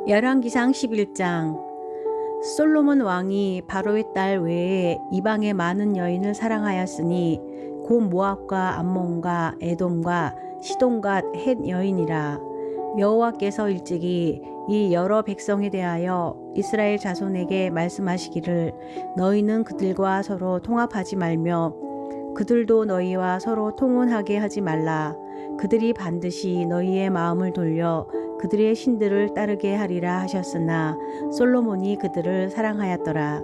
열왕기상 11장. 솔로몬 왕이 바로의 딸 외에 이방의 많은 여인을 사랑하였으니 곧 모압과 암몬과 에돔과 시돈과 헷 여인이라. 여호와께서 일찍이 이 여러 백성에 대하여 이스라엘 자손에게 말씀하시기를 너희는 그들과 서로 통합하지 말며 그들도 너희와 서로 통혼하게 하지 말라. 그들이 반드시 너희의 마음을 돌려 그들의 신들을 따르게 하리라 하셨으나 솔로몬이 그들을 사랑하였더라.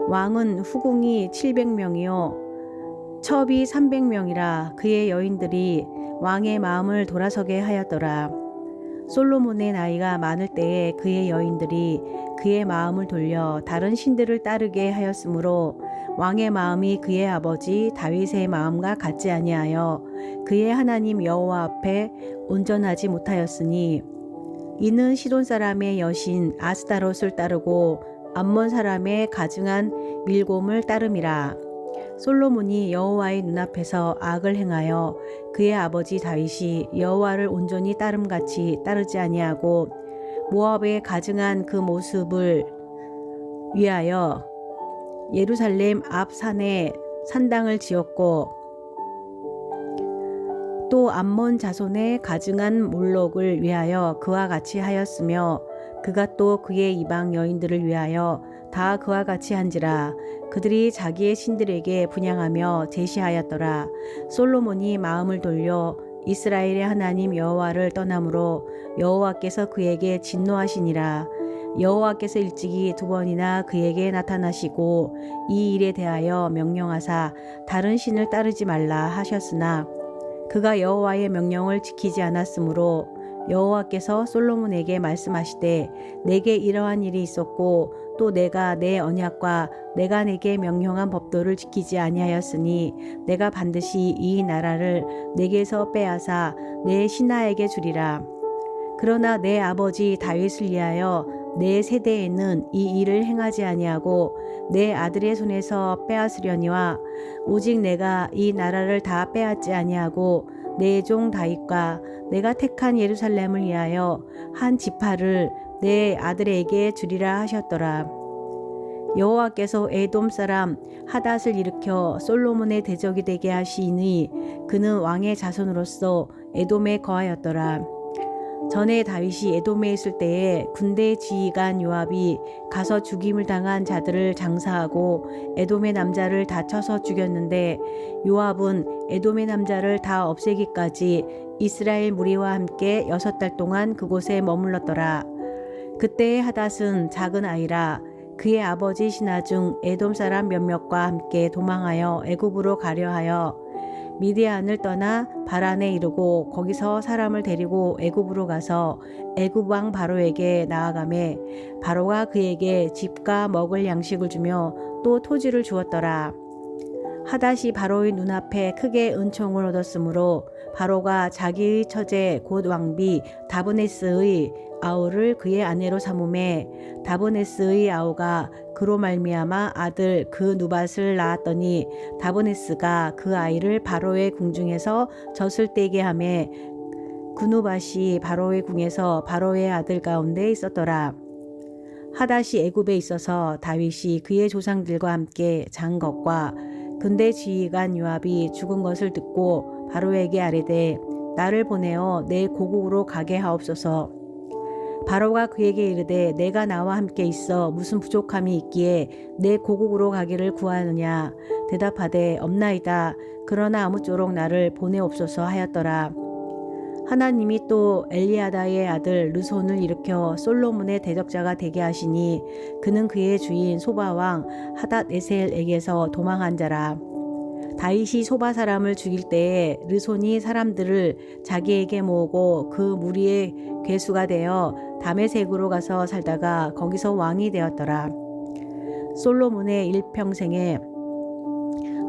왕은 후궁이 700명이요 첩이 300명이라 그의 여인들이 왕의 마음을 돌아서게 하였더라. 솔로몬의 나이가 많을 때에 그의 여인들이 그의 마음을 돌려 다른 신들을 따르게 하였으므로 왕의 마음이 그의 아버지 다윗의 마음과 같지 아니하여 그의 하나님 여호와 앞에 온전하지 못하였으니 이는 시돈 사람의 여신 아스타롯을 따르고 암몬 사람의 가증한 밀곰을 따름이라. 솔로몬이 여호와의 눈앞에서 악을 행하여 그의 아버지 다윗이 여호와를 온전히 따름같이 따르지 아니하고 모압의 가증한 그 모습을 위하여 예루살렘 앞 산에 산당을 지었고 또 암몬 자손의 가증한 몰록을 위하여 그와 같이 하였으며 그가 또 그의 이방 여인들을 위하여 다 그와 같이 한지라. 그들이 자기의 신들에게 분향하며 제시하였더라. 솔로몬이 마음을 돌려 이스라엘의 하나님 여호와를 떠나므로 여호와께서 그에게 진노하시니라. 여호와께서 일찍이 2번이나 그에게 나타나시고 이 일에 대하여 명령하사 다른 신을 따르지 말라 하셨으나 그가 여호와의 명령을 지키지 않았으므로 여호와께서 솔로몬에게 말씀하시되 내게 이러한 일이 있었고 또 내가 내 언약과 내가 내게 명령한 법도를 지키지 아니하였으니 내가 반드시 이 나라를 내게서 빼앗아 내 신하에게 주리라. 그러나 내 아버지 다윗을 위하여 내 세대에는 이 일을 행하지 아니하고 내 아들의 손에서 빼앗으려니와 오직 내가 이 나라를 다 빼앗지 아니하고 내 종 다윗과 내가 택한 예루살렘을 위하여 한 지파를 내 아들에게 주리라 하셨더라. 여호와께서 에돔 사람 하닷을 일으켜 솔로몬의 대적이 되게 하시니 그는 왕의 자손으로서 에돔에 거하였더라. 전에 다윗이 에돔에 있을 때에 군대 지휘관 요압이 가서 죽임을 당한 자들을 장사하고 에돔의 남자를 다 쳐서 죽였는데 요압은 에돔의 남자를 다 없애기까지 이스라엘 무리와 함께 6달 동안 그곳에 머물렀더라. 그때의 하닷은 작은 아이라 그의 아버지 신하 중 에돔 사람 몇몇과 함께 도망하여 애굽으로 가려 하여 미디안을 떠나 바란에 이르고 거기서 사람을 데리고 애굽으로 가서 애굽 왕 바로에게 나아가매 바로가 그에게 집과 먹을 양식을 주며 또 토지를 주었더라. 하닷이 바로의 눈앞에 크게 은총을 얻었으므로 바로가 자기의 처제 곧 왕비 다브네스의 아우를 그의 아내로 삼음에 다브네스의 아우가 그로 말미암아 아들 그 누밧을 낳았더니 다브네스가 그 아이를 바로의 궁중에서 젖을 떼게 하매 그 누밧이 바로의 궁에서 바로의 아들 가운데 있었더라. 하닷이 애굽에 있어서 다윗이 그의 조상들과 함께 잔 것과 군대 지휘관 요압이 죽은 것을 듣고 바로에게 아뢰되 나를 보내어 내 고국으로 가게 하옵소서. 바로가 그에게 이르되 내가 나와 함께 있어 무슨 부족함이 있기에 내 고국으로 가기를 구하느냐. 대답하되 없나이다. 그러나 아무쪼록 나를 보내옵소서 하였더라. 하나님이 또 엘리아다의 아들 르손을 일으켜 솔로몬의 대적자가 되게 하시니 그는 그의 주인 소바왕 하닷에셀에게서 도망한 자라. 다윗이 소바 사람을 죽일 때에 르손이 사람들을 자기에게 모으고 그 무리의 괴수가 되어 다메섹으로 가서 살다가 거기서 왕이 되었더라. 솔로몬의 일평생에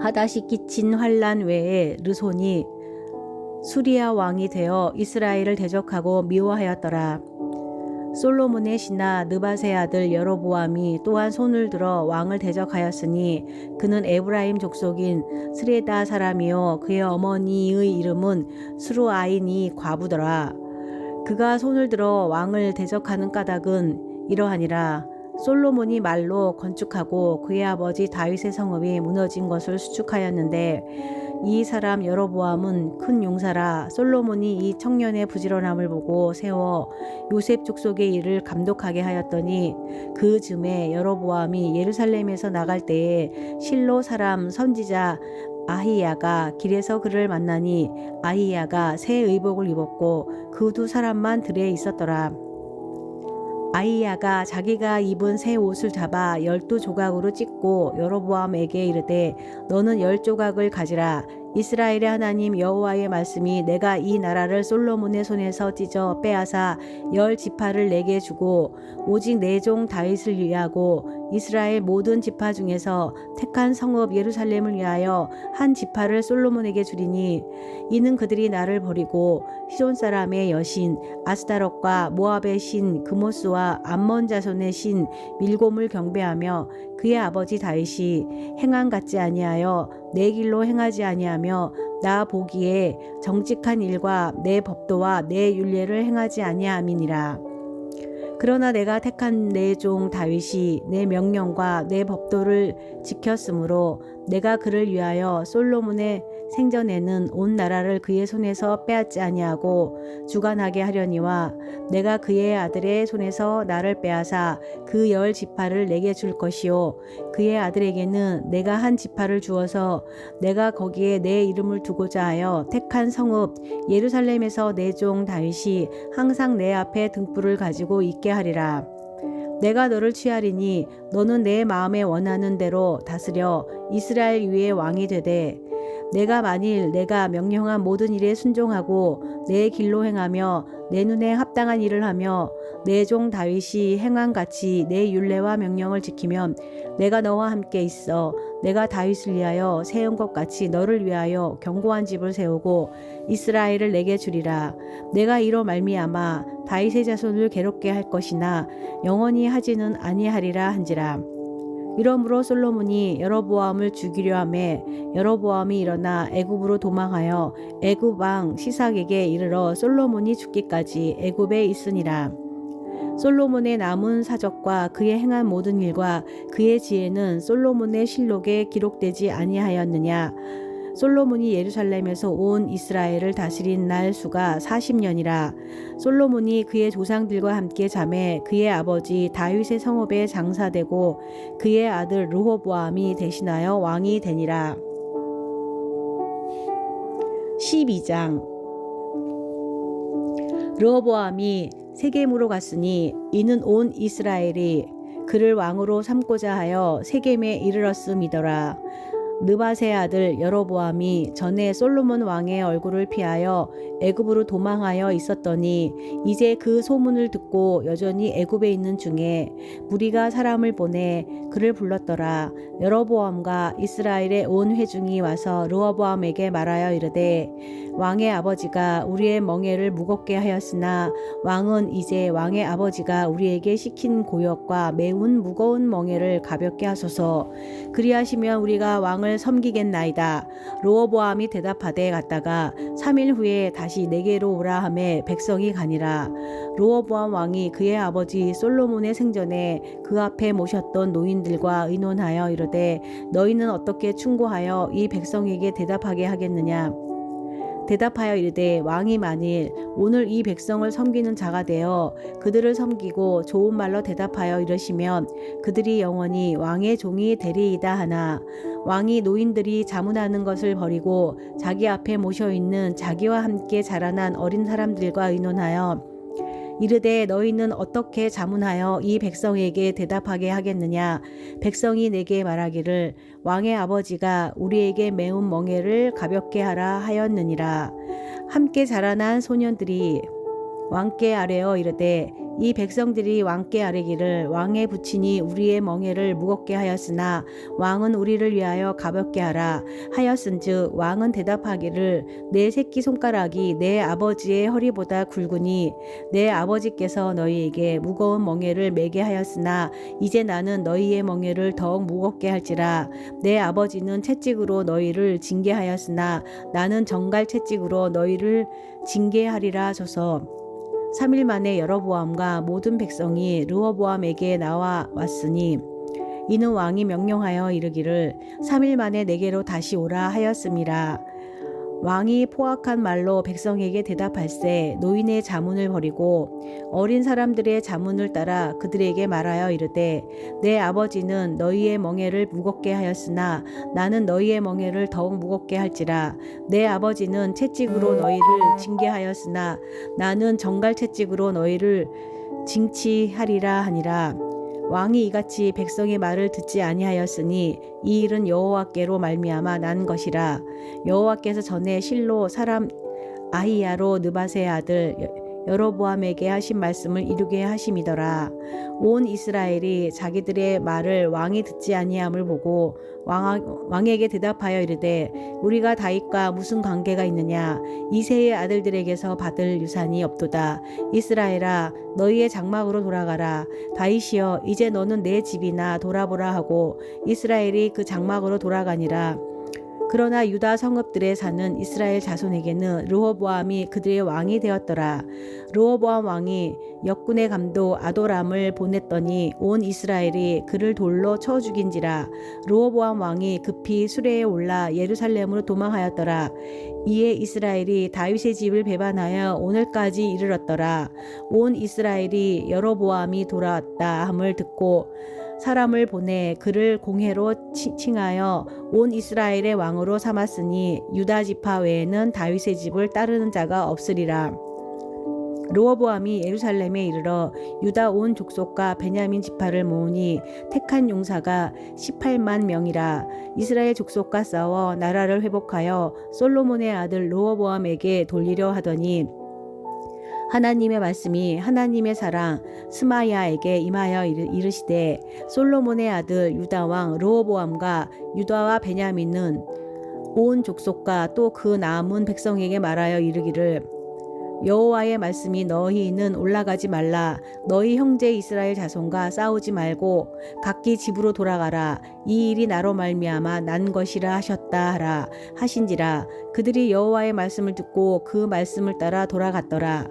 하닷이 끼친 환난 외에 르손이 수리아 왕이 되어 이스라엘을 대적하고 미워하였더라. 솔로몬의 신하 느밧의 아들 여로보암이 또한 손을 들어 왕을 대적하였으니 그는 에브라임 족속인 스레다 사람이요 그의 어머니의 이름은 스루아인이 과부더라. 그가 손을 들어 왕을 대적하는 까닭은 이러하니라. 솔로몬이 말로 건축하고 그의 아버지 다윗의 성읍이 무너진 것을 수축하였는데 이 사람 여로보암은 큰 용사라. 솔로몬이 이 청년의 부지런함을 보고 세워 요셉 족속의 일을 감독하게 하였더니 그 즈음에 여로보암이 예루살렘에서 나갈 때에 실로 사람 선지자 아히야가 길에서 그를 만나니 아히야가 새 의복을 입었고 그 두 사람만 들에 있었더라. 아히야가 자기가 입은 새 옷을 잡아 12조각으로 찢고 여로보암에게 이르되 너는 10조각을 가지라. 이스라엘의 하나님 여호와의 말씀이 내가 이 나라를 솔로몬의 손에서 찢어 빼앗아 10지파를 내게 주고 오직 내 종 다윗을 위하고 이스라엘 모든 지파 중에서 택한 성읍 예루살렘을 위하여 한 지파를 솔로몬에게 주리니 이는 그들이 나를 버리고 시돈 사람의 여신 아스타롯과 모압의 신 그모스와 암몬 자손의 신 밀곰을 경배하며 그의 아버지 다윗이 행한 같지 아니하여 내 길로 행하지 아니하며 나 보기에 정직한 일과 내 법도와 내 율례를 행하지 아니함이니라. 그러나 내가 택한 내 종 다윗이 내 명령과 내 법도를 지켰으므로 내가 그를 위하여 솔로몬의 생전에는 온 나라를 그의 손에서 빼앗지 아니하고 주관하게 하려니와 내가 그의 아들의 손에서 나를 빼앗아 그 10지파를 내게 줄 것이요 그의 아들에게는 내가 한 지파를 주어서 내가 거기에 내 이름을 두고자 하여 택한 성읍 예루살렘에서 내 종 다윗이 항상 내 앞에 등불을 가지고 있게 하리라. 내가 너를 취하리니 너는 내 마음에 원하는 대로 다스려 이스라엘 위에 왕이 되되 내가 만일 내가 명령한 모든 일에 순종하고 내 길로 행하며 내 눈에 합당한 일을 하며 내 종 다윗이 행한 같이 내 율례와 명령을 지키면 내가 너와 함께 있어 내가 다윗을 위하여 세운 것 같이 너를 위하여 견고한 집을 세우고 이스라엘을 내게 주리라. 내가 이로 말미암아 다윗의 자손을 괴롭게 할 것이나 영원히 하지는 아니하리라 한지라. 이러므로 솔로몬이 여로보암을 죽이려 하매 여로보암이 일어나 애굽으로 도망하여 애굽 왕 시삭에게 이르러 솔로몬이 죽기까지 애굽에 있으니라. 솔로몬의 남은 사적과 그의 행한 모든 일과 그의 지혜는 솔로몬의 실록에 기록되지 아니하였느냐. 솔로몬이 예루살렘에서 온 이스라엘을 다스린 날 수가 40년이라. 솔로몬이 그의 조상들과 함께 잠에 그의 아버지 다윗의 성읍에 장사되고 그의 아들 르호보암이 대신하여 왕이 되니라. 12장. 르호보암이 세겜으로 갔으니 이는 온 이스라엘이 그를 왕으로 삼고자 하여 세겜에 이르렀음이더라. 느밧의 아들 여로보암이 전에 솔로몬 왕의 얼굴을 피하여 애굽으로 도망하여 있었더니 이제 그 소문을 듣고 여전히 애굽에 있는 중에 무리가 사람을 보내 그를 불렀더라. 여로보암과 이스라엘의 온 회중이 와서 르호보암에게 말하여 이르되 왕의 아버지가 우리의 멍에를 무겁게 하였으나 왕은 이제 왕의 아버지가 우리에게 시킨 고역과 매운 무거운 멍에를 가볍게 하소서. 그리하시면 우리가 왕을 섬기겠나이다. 르호보암이 대답하되 갔다가 3일 후에 다시 내게로 오라 하매 백성이 가니라. 르호보암 왕이 그의 아버지 솔로몬의 생전에 그 앞에 모셨던 노인들과 의논하여 이르되 너희는 어떻게 충고하여 이 백성에게 대답하게 하겠느냐. 대답하여 이르되 왕이 만일 오늘 이 백성을 섬기는 자가 되어 그들을 섬기고 좋은 말로 대답하여 이르시면 그들이 영원히 왕의 종이 되리이다 하나 왕이 노인들이 자문하는 것을 버리고 자기 앞에 모셔 있는 자기와 함께 자라난 어린 사람들과 의논하여 이르되 너희는 어떻게 자문하여 이 백성에게 대답하게 하겠느냐. 백성이 내게 말하기를 왕의 아버지가 우리에게 매운 멍에를 가볍게 하라 하였느니라. 함께 자라난 소년들이 왕께 아뢰어 이르되 이 백성들이 왕께 아뢰기를 왕의 부친이 우리의 멍에를 무겁게 하였으나 왕은 우리를 위하여 가볍게 하라 하였은즉 왕은 대답하기를 내 새끼 손가락이 내 아버지의 허리보다 굵으니 내 아버지께서 너희에게 무거운 멍에를 매게 하였으나 이제 나는 너희의 멍에를 더욱 무겁게 할지라. 내 아버지는 채찍으로 너희를 징계하였으나 나는 정갈 채찍으로 너희를 징계하리라 하소서. 3일 만에 여로보암과 모든 백성이 르호보암에게 나와 왔으니 이는 왕이 명령하여 이르기를 3일 만에 내게로 다시 오라 하였음이라. 왕이 포악한 말로 백성에게 대답할세 노인의 자문을 버리고 어린 사람들의 자문을 따라 그들에게 말하여 이르되 내 아버지는 너희의 멍에를 무겁게 하였으나 나는 너희의 멍에를 더욱 무겁게 할지라. 내 아버지는 채찍으로 너희를 징계하였으나 나는 정갈 채찍으로 너희를 징치하리라 하니라. 왕이 이같이 백성의 말을 듣지 아니하였으니 이 일은 여호와께로 말미암아 난 것이라. 여호와께서 전에 실로 사람 아히야로 느밧의 아들 여로보암에게 하신 말씀을 이루게 하심이더라. 온 이스라엘이 자기들의 말을 왕이 듣지 아니함을 보고 왕에게 대답하여 이르되 우리가 다윗과 무슨 관계가 있느냐. 이새의 아들들에게서 받을 유산이 없도다. 이스라엘아 너희의 장막으로 돌아가라. 다윗이여 이제 너는 내 집이나 돌아보라 하고 이스라엘이 그 장막으로 돌아가니라. 그러나 유다 성읍들에 사는 이스라엘 자손에게는 르호보암이 그들의 왕이 되었더라. 르호보암 왕이 역군의 감독 아도람을 보냈더니 온 이스라엘이 그를 돌로 쳐 죽인지라. 르호보암 왕이 급히 수레에 올라 예루살렘으로 도망하였더라. 이에 이스라엘이 다윗의 집을 배반하여 오늘까지 이르렀더라. 온 이스라엘이 여로보암이 돌아왔다 함을 듣고 사람을 보내 그를 공회로 칭하여 온 이스라엘의 왕으로 삼았으니 유다 지파 외에는 다윗의 집을 따르는 자가 없으리라. 르호보암이 예루살렘에 이르러 유다 온 족속과 베냐민 지파를 모으니 택한 용사가 18만 명이라. 이스라엘 족속과 싸워 나라를 회복하여 솔로몬의 아들 르호보암에게 돌리려 하더니 하나님의 말씀이 하나님의 사랑 스마야에게 임하여 이르시되 솔로몬의 아들 유다 왕 르호보암과 유다와 베냐민은 온 족속과 또 그 남은 백성에게 말하여 이르기를 여호와의 말씀이 너희는 올라가지 말라. 너희 형제 이스라엘 자손과 싸우지 말고 각기 집으로 돌아가라. 이 일이 나로 말미암아 난 것이라 하셨다 하라 하신지라. 그들이 여호와의 말씀을 듣고 그 말씀을 따라 돌아갔더라.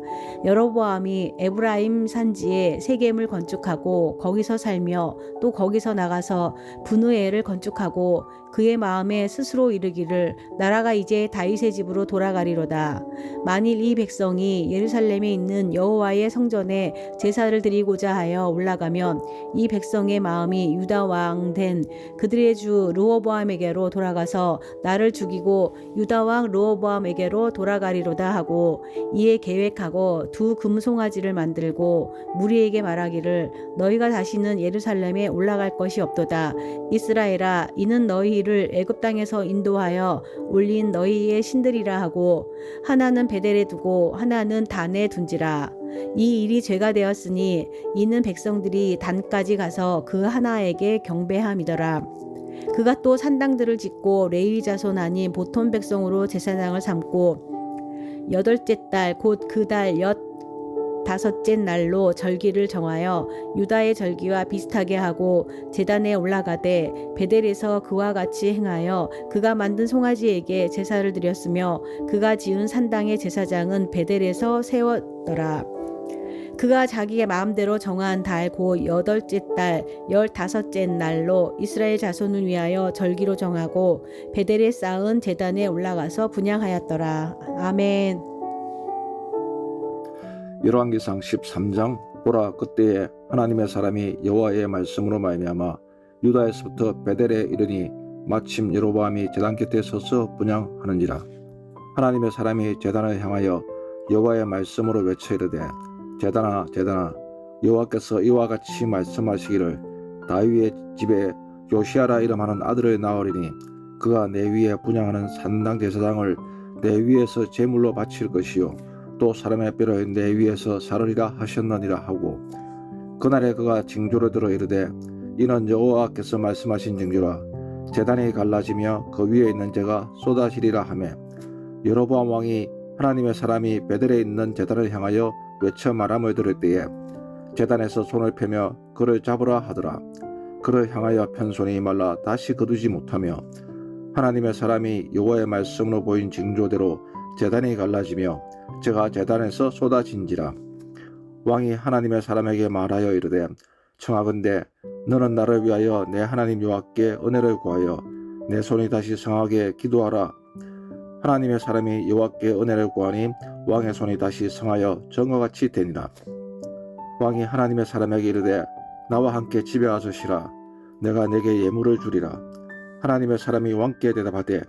여로보암이 에브라임 산지에 세겜을 건축하고 거기서 살며 또 거기서 나가서 브누엘을 건축하고 그의 마음에 스스로 이르기를 나라가 이제 다윗의 집으로 돌아가리로다. 만일 이 백성이 예루살렘에 있는 여호와의 성전에 제사를 드리고자 하여 올라가면 이 백성의 마음이 유다 왕 된 그들의 주 르호보암에게로 돌아가서 나를 죽이고 유다 왕 르호보암에게로 돌아가리로다 하고 이에 계획하고 두 금송아지를 만들고 무리에게 말하기를 너희가 다시는 예루살렘에 올라갈 것이 없도다. 이스라엘아 이는 너희를 애굽 땅에서 인도하여 올린 너희의 신들이라 하고 하나는 베델에 두고 하나는 단에 둔지라. 이 일이 죄가 되었으니 이는 백성들이 단까지 가서 그 하나에게 경배함이더라. 그가 또 산당들을 짓고 레위 자손 아닌 보통 백성으로 제사장을 삼고 여덟째 달 곧 그 달 다섯째 날로 절기를 정하여 유다의 절기와 비슷하게 하고 제단에 올라가되 베델에서 그와 같이 행하여 그가 만든 송아지에게 제사를 드렸으며 그가 지은 산당의 제사장은 베델에서 세웠더라. 그가 자기의 마음대로 정한 달 곧 여덟째 달 15째 날로 이스라엘 자손을 위하여 절기로 정하고 베델에 쌓은 제단에 올라가서 분향하였더라. 아멘. 열왕기상 13장 보라 그때에 하나님의 사람이 여호와의 말씀으로 말미암아 유다에서부터 베델에 이르니 마침 여로보암이 제단 곁에 서서 분향하는지라. 하나님의 사람이 제단을 향하여 여호와의 말씀으로 외쳐 이르되 제단아 제단아 여호와께서 이와 같이 말씀하시기를 다윗의 집에 요시아라 이름하는 아들을 낳으리니 그가 내 위에 분향하는 산당 제사장을 내 위에서 제물로 바칠 것이요 또 사람의 뼈를 내 위에서 사르리라 하셨느니라 하고 그날에 그가 징조를 들어 이르되 이는 여호와께서 말씀하신 징조라. 제단이 갈라지며 그 위에 있는 재가 쏟아지리라 하매 여로보암 왕이 하나님의 사람이 베델에 있는 제단을 향하여 외쳐 말함을 들을 때에 제단에서 손을 펴며 그를 잡으라 하더라. 그를 향하여 편 손이 말라 다시 거두지 못하며 하나님의 사람이 여호와의 말씀으로 보인 징조대로 제단이 갈라지며 제가 제단에서 쏟아진지라. 왕이 하나님의 사람에게 말하여 이르되 청하건대 너는 나를 위하여 내 하나님 여호와께 은혜를 구하여 내 손이 다시 성하게 기도하라. 하나님의 사람이 여호와께 은혜를 구하니 왕의 손이 다시 성하여 전과같이 되니라. 왕이 하나님의 사람에게 이르되 나와 함께 집에 가서 쉬라. 내가 내게 예물을 주리라. 하나님의 사람이 왕께 대답하되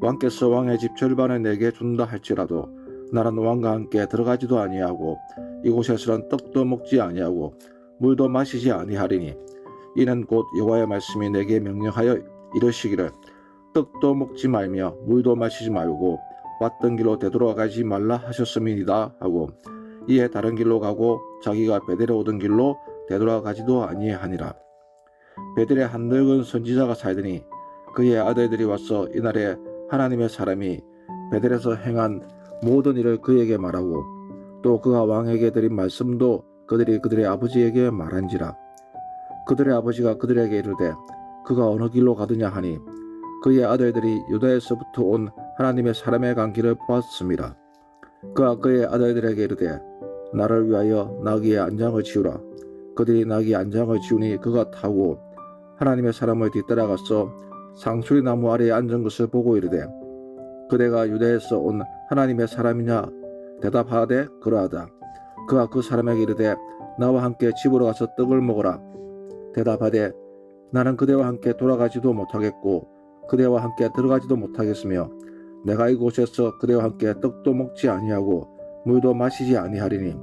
왕께서 왕의 집 절반을 내게 준다 할지라도 나는 왕과 함께 들어가지도 아니하고 이곳에서는 떡도 먹지 아니하고 물도 마시지 아니하리니 이는 곧 여호와의 말씀이 내게 명령하여 이르시기를 떡도 먹지 말며 물도 마시지 말고 왔던 길로 되돌아가지 말라 하셨음이니이다 하고 이에 다른 길로 가고 자기가 베델에 오던 길로 되돌아가지도 아니하니라. 베델에 한 늙은 선지자가 살더니 그의 아들들이 와서 이날에 하나님의 사람이 베델에서 행한 모든 일을 그에게 말하고 또 그가 왕에게 드린 말씀도 그들이 그들의 아버지에게 말한지라. 그들의 아버지가 그들에게 이르되 그가 어느 길로 가느냐 하니 그의 아들들이 유다에서부터 온 하나님의 사람의 간 길을 보았음이라. 그가 그의 아들들에게 이르되 나를 위하여 나귀의 안장을 지우라. 그들이 나귀의 안장을 지우니 그가 타고 하나님의 사람을 뒤따라가서 상수리 나무 아래에 앉은 것을 보고 이르되 그대가 유다에서 온 하나님의 사람이냐 대답하되 그러하다. 그가 그 사람에게 이르되 나와 함께 집으로 가서 떡을 먹으라. 대답하되 나는 그대와 함께 돌아가지도 못하겠고 그대와 함께 들어가지도 못하겠으며 내가 이곳에서 그대와 함께 떡도 먹지 아니하고 물도 마시지 아니하리니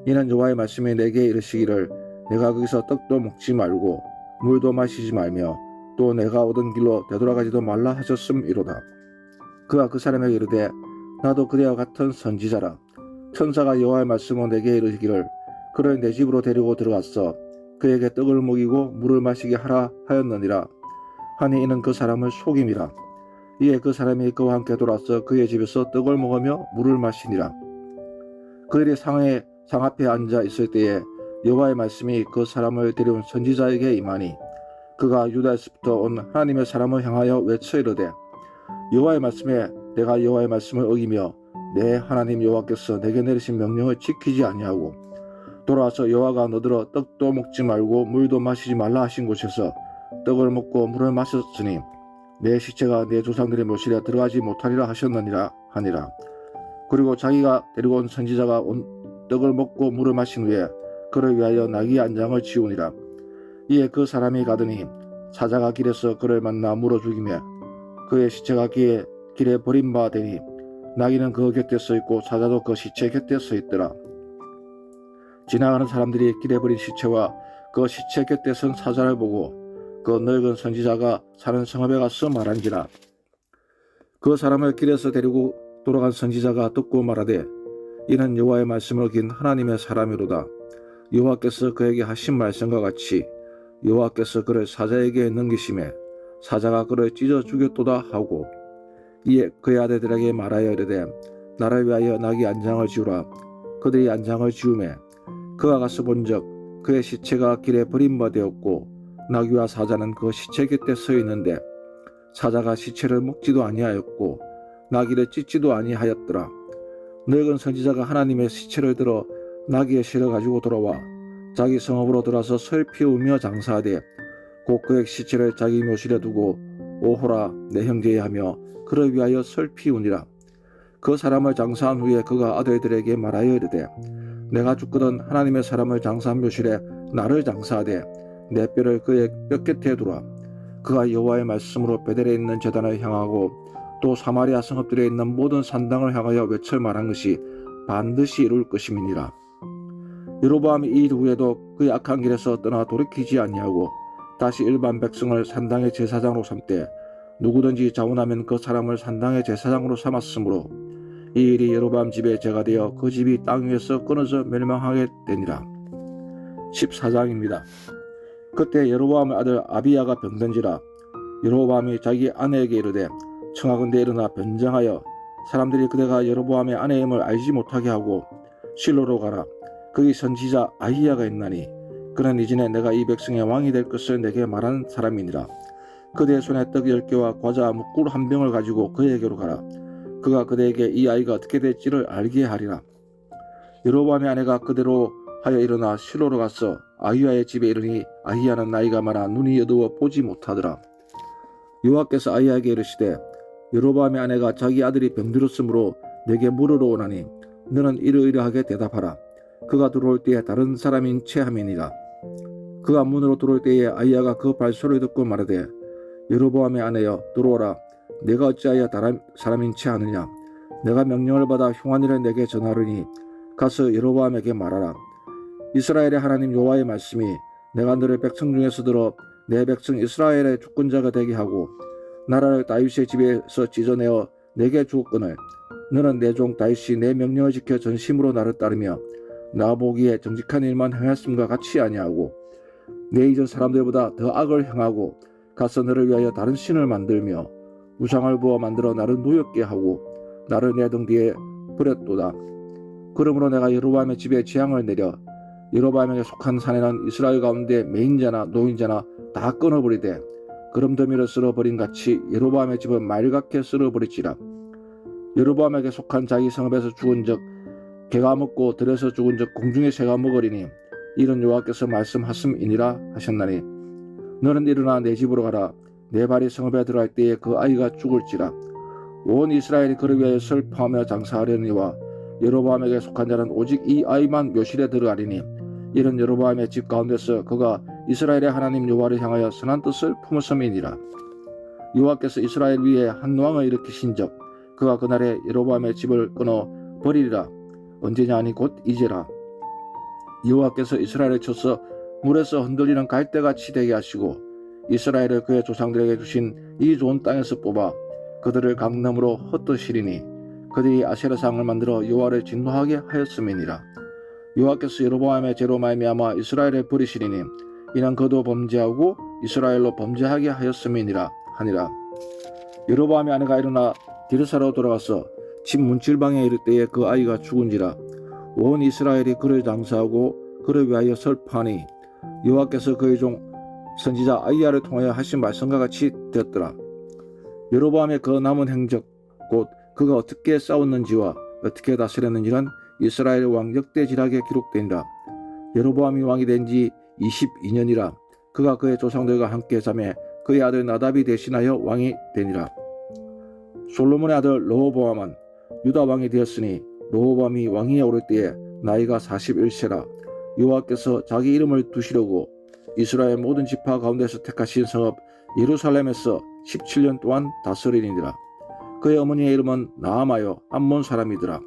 이는 여호와의 말씀이 내게 이르시기를 내가 거기서 떡도 먹지 말고 물도 마시지 말며 또 내가 오던 길로 되돌아가지도 말라 하셨음이로다. 그가 그 사람에게 이르되 나도 그대와 같은 선지자라. 천사가 여호와의 말씀을 내게 이르시기를 그를 내 집으로 데리고 들어갔어 그에게 떡을 먹이고 물을 마시게 하라 하였느니라 하니 이는 그 사람을 속임이라. 이에 그 사람이 그와 함께 돌아서 그의 집에서 떡을 먹으며 물을 마시니라. 그들이 상 앞에 앉아 있을 때에 여호와의 말씀이 그 사람을 데려온 선지자에게 임하니 그가 유다에서부터 온 하나님의 사람을 향하여 외쳐 이르되 여호와의 말씀에 내가 여호와의 말씀을 어기며 내 하나님 여호와께서 내게 내리신 명령을 지키지 아니하고 돌아와서 여호와가 너더러 떡도 먹지 말고 물도 마시지 말라 하신 곳에서 떡을 먹고 물을 마셨으니 내 시체가 내 조상들의 묘실에 들어가지 못하리라 하셨느니라 하니라. 그리고 자기가 데리고 온 선지자가 떡을 먹고 물을 마신 후에 그를 위하여 나귀의 안장을 지우니라. 이에 그 사람이 가더니 사자가 길에서 그를 만나 물어 죽이며 그의 시체가 길에 버림받으니 나귀는 그 곁에 서 있고 사자도 그 시체 곁에 서 있더라. 지나가는 사람들이 길에 버린 시체와 그 시체 곁에 선 사자를 보고 그 늙은 선지자가 사는 성읍에 가서 말한지라. 그 사람을 길에서 데리고 돌아간 선지자가 듣고 말하되 이는 여호와의 말씀을 어긴 하나님의 사람이로다. 여호와께서 그에게 하신 말씀과 같이 여호와께서 그를 사자에게 넘기심에 사자가 그를 찢어 죽였도다 하고 이에 그의 아들들에게 말하여 이르되 나를 위하여 나귀 안장을 지우라. 그들이 안장을 지우매 그가 가서 본즉 그의 시체가 길에 버림받았고 나귀와 사자는 그 시체 곁에 서 있는데 사자가 시체를 먹지도 아니하였고 나귀를 찢지도 아니하였더라. 늙은 선지자가 하나님의 시체를 들어 나귀에 실어 가지고 돌아와 자기 성읍으로 들어서 슬피우며 장사하되 곧 그의 시체를 자기 묘실에 두고 오호라 내 형제야 하며 그를 위하여 슬피우니라. 그 사람을 장사한 후에 그가 아들들에게 말하여 이르되 내가 죽거든 하나님의 사람을 장사한 묘실에 나를 장사하되 내 뼈를 그의 뼈 곁에 두라. 그가 여호와의 말씀으로 베델에 있는 제단을 향하고 또 사마리아 성읍들에 있는 모든 산당을 향하여 외쳐 말한 것이 반드시 이룰 것임이니라. 여로보암이 이 후에도 그의 악한 길에서 떠나 돌이키지 아니하고 다시 일반 백성을 산당의 제사장으로 삼되 누구든지 자원하면 그 사람을 산당의 제사장으로 삼았으므로 이 일이 여로보암 집의 죄가 되어 그 집이 땅 위에서 끊어져 멸망하게 되니라. 14장입니다. 그때 여로보암의 아들 아비야가 병든지라. 여로보암이 자기 아내에게 이르되 청하건대 일어나 변장하여 사람들이 그대가 여로보암의 아내임을 알지 못하게 하고 실로로 가라. 거기 선지자 아히야가 있나니 그는 이전에 내가 이 백성의 왕이 될 것을 내게 말한 사람이니라. 그대의 손에 떡 10개와 과자 꿀 1병을 가지고 그에게로 가라. 그가 그대에게 이 아이가 어떻게 될지를 알게 하리라. 여로보암의 아내가 그대로 하여 일어나 실로로 가서 아히야의 집에 이르니 아히야는 나이가 많아 눈이 어두워 보지 못하더라. 여호와께서 아히야에게 이르시되 여로보암의 아내가 자기 아들이 병들었으므로 내게 물으러 오나니 너는 이러이러하게 대답하라. 그가 들어올 때에 다른 사람인 채 함이니라. 그가 문으로 들어올 때에 아히야가 그 발소리를 듣고 말하되 여로보암의 아내여 들어오라. 내가 어찌하여 다른 사람인 채 하느냐. 내가 명령을 받아 흉안이를 내게 전하르니 가서 여로보암에게 말하라. 이스라엘의 하나님 여호와의 말씀이 내가 너를 백성 중에서 들어 내 백성 이스라엘의 주권자가 되게 하고 나라를 다윗의 집에서 찢어내어 내게 주었거늘 너는 내 종 다윗이 내 명령을 지켜 전심으로 나를 따르며 나 보기에 정직한 일만 행했음과 같이 아니하고 내 이전 사람들보다 더 악을 행하고 가서 너를 위하여 다른 신을 만들며 우상을 부어 만들어 나를 노엽게 하고 나를 내 등 뒤에 버렸도다. 그러므로 내가 여로보암의 집에 재앙을 내려 여로보암에게 속한 사내는 이스라엘 가운데 매인자나 노인자나 다 끊어버리되 그름더미를 쓸어버린 같이 여로보암의 집은 말갛게 쓸어버릴지라. 여로보암에게 속한 자기 성읍에서 죽은 적 개가 먹고 들에서 죽은 적 공중의 새가 먹으리니 이는 여호와께서 말씀하심이니라 하셨나니 너는 일어나 내 집으로 가라. 내 발이 성읍에 들어갈 때에 그 아이가 죽을지라. 온 이스라엘이 그를 위하여 슬퍼하며 장사하려니와 여로보암에게 속한 자는 오직 이 아이만 묘실에 들어가리니 이는 여로보암의 집 가운데서 그가 이스라엘의 하나님 여호와를 향하여 선한 뜻을 품었음이니라. 여호와께서 이스라엘 위에 한 왕을 일으키신즉 그가 그날에 여로보암의 집을 끊어 버리리라. 언제냐 하니 곧 이제라. 여호와께서 이스라엘을 쳐서 물에서 흔들리는 갈대같이 되게 하시고 이스라엘을 그의 조상들에게 주신 이 좋은 땅에서 뽑아 그들을 강넘으로 흩으시리니 그들이 아세라상을 만들어 여호와를 진노하게 하였음이니라. 여호와께서 여로보암의 죄로 말미암아 이스라엘을 버리시리니 이는 그도 범죄하고 이스라엘로 범죄하게 하였음이니라 하니라. 여로보암의 아내가 일어나 디르사로 돌아가서 집 문칠방에 이를 때에 그 아이가 죽은지라. 온 이스라엘이 그를 장사하고 그를 위하여 슬퍼하니 여호와께서 그의 종 선지자 아히야를 통하여 하신 말씀과 같이 되었더라. 여로보암의 그 남은 행적 곧 그가 어떻게 싸웠는지와 어떻게 다스렸는지는 이스라엘 왕 역대지락에 기록되니라. 여로보암이 왕이 된 지 22년이라. 그가 그의 조상들과 함께 잠에 그의 아들 나답이 대신하여 왕이 되니라. 솔로몬의 아들 르호보암은 유다 왕이 되었으니 르호보암이 왕위에 오를 때에 나이가 41세라. 여호와께서 자기 이름을 두시려고 이스라엘 모든 지파 가운데서 택하신 성읍 예루살렘에서 17년 동안 다스리니라. 그의 어머니의 이름은 나아마요 암몬 사람이더라.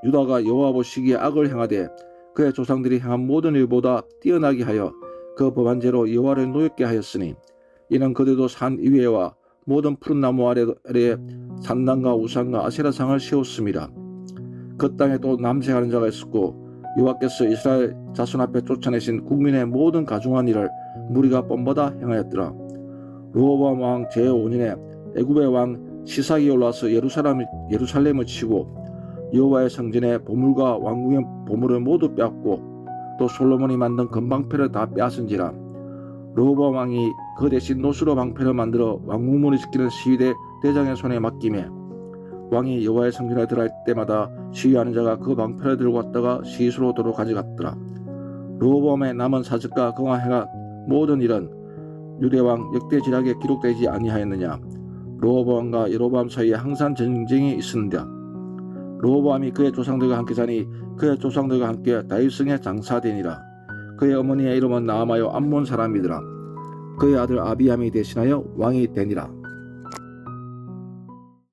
유다가 여호와 보시기에 악을 행하되 그의 조상들이 행한 모든 일보다 뛰어나게 하여 그 범한 죄로 여호와를 노엽게 하였으니 이는 그들도 산 위에와 모든 푸른 나무 아래에 산당과 우상과 아세라상을 세웠습니다. 그 땅에 또 남색하는 자가 있었고 여호와께서 이스라엘 자손 앞에 쫓아내신 국민의 모든 가중한 일을 무리가 뻔보다 행하였더라. 르호보암 왕 제5년에 애굽의 왕 시삭이 올라와서 예루살렘을 치고 여호와의 성전의 보물과 왕궁의 보물을 모두 빼앗고 또 솔로몬이 만든 금방패를 다 빼앗은지라. 르호보암 왕이 그 대신 노수로 방패를 만들어 왕궁문을 지키는 시위대 대장의 손에 맡기매 왕이 여호와의 성전에 들어갈 때마다 시위하는 자가 그 방패를 들고 왔다가 시수로 도로 가져갔더라. 르호보암의 남은 사적과 그가 행한 모든 일은 유대왕 역대지락에 기록되지 아니하였느냐. 르호보암과 여로보암 사이에 항상 전쟁이 있었는데 르호보암이 그의 조상들과 함께 자니 그의 조상들과 함께 다윗성에 장사되니라. 그의 어머니의 이름은 나아마요 암몬 사람이더라. 그의 아들 아비암이 대신하여 왕이 되니라.